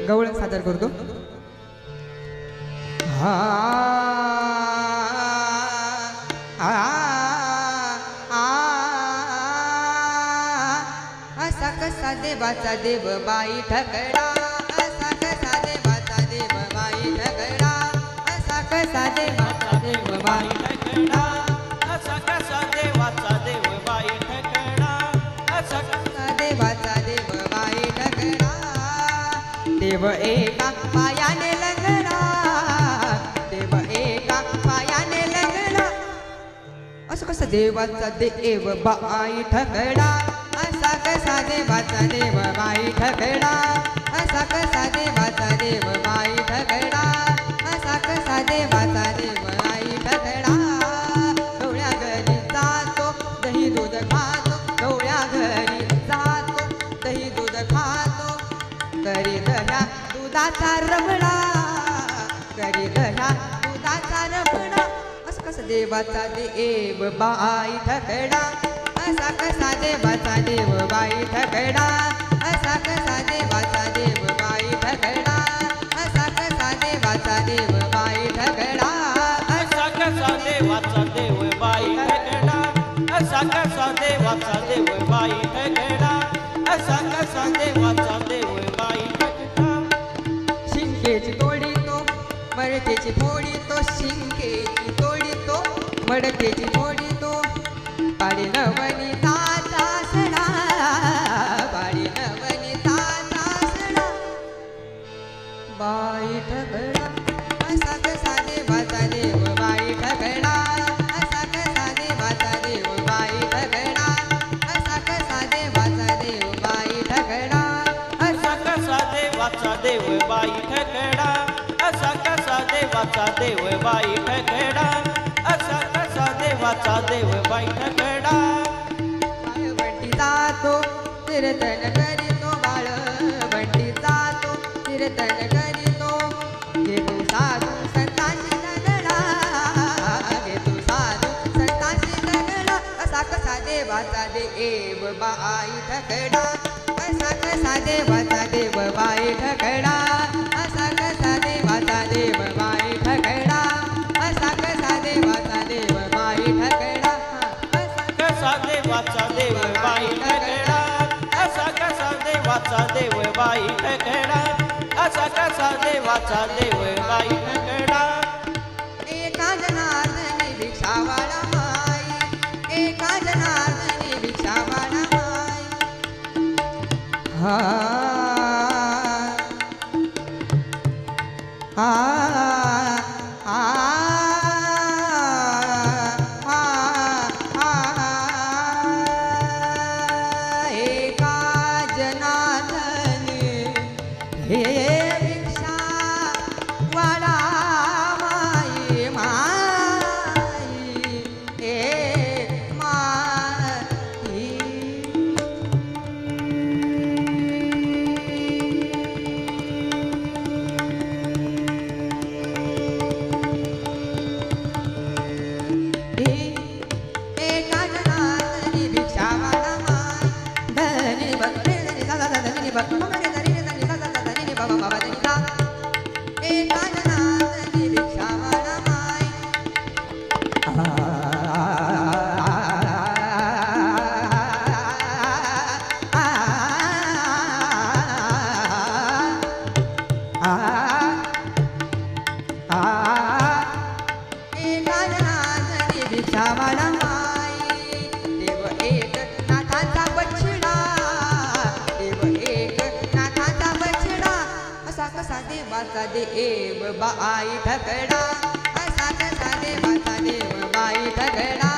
गवळ सादर करतो। असा कसा देवाचा देव बाई ठकडा, असा कसा देवाचा देव बाई ठकडा, असा कसा देवाचा देव बाई ठकडा, असा कसा देवाचा देव बाई ठकडा, असा कसा देवाचा देव बाई ठकडा। देव एका पायाने लंगडा, देव एका पायाने लंगडा, असं कसा देवाचा देव बाई ठकडा, असा कसा देवाचा देव बाई ठकडा, असा कसा देवाचा देव बाई ठकडा, असा कसा देवाचा देव बाई ठकडा। गवळ्या घरी जातो दही दूध खातो, गवळ्या घरी जातो दही दूध खातो, करी दह्या दुधाचा रबडा, करी दह्या दुधाचा रबडा, असं कसं देवाचा देव बाई ठकडा, असा कसा देवाचा देव बाई ठकडा, असा कसा देवाचा देव बाई ठकडा, असा कसा देवाचा देव बाई ठकडा, असा कसा देवाचा देव बाई ठकडा, असा कसा देवाचा देव बाई ठकडा, असा कसा देवाचा देव बाई ठकडा। शिंकेची तोडी तो मडकेची फोडी तो, शिंकेची तोडी तो मडकेची फोडी तो, पाडी नवनीताचा सडा, पाडी नवनीताचा सडा, बाई ठकडा, असा कसा देवाचा देव बाई ठकडा, असा कसा देवाचा देव बाई ठकडा, असा कसा देवाचा देव बाई ठकडा, असा कसा देवाचा देव बाई ठकडा, असा कसा देवाचा देव बाई ठकडा, असा कसा देवाचा देव बाई ठकडा। बंटी जातो कीर्तन करीतो, बाळ बंटी जातो कीर्तन करीतो, घेतो साधू संतांची दगडा, घेतो साधू संतांची दगडा, असा कसा देवाचा देव बाई ठकडा, असा कसा देवाचा देव बाई ठकडा, असा कसा देवाचा देव बाई ठकडा, असा कसा देवाचा देव बाई ठकडा, कसा देवाचा देव बाई ठकडा, असा कसा देवाचा देव बाई ठकडा, असा कसा देवाचा देव बाई ठकडा। एका जनार्दनी भिक्षावाळा माई, एका जनार्दनी भिक्षावाळा माई, हा हा हा एका जनार्दनी हे भिक्षा वाला माई, माई हे माई। एका जनार्दनी भिक्षा वाला माई, धनी भक्त धनी दादा धनी भक्त मरे धनी धनी दादा धनी बाबा बाबा धनी दा, एका जनार्दनी भिक्षा वाला माई, एका जनार्दनी भिक्षा वाला माई, देव एक नाथांचा बछडा, देव एक नाथांचा बछडा, असा कसा देवाचा देव बाई ठकडा, असा कसा देवाचा देव बाई ठकडा,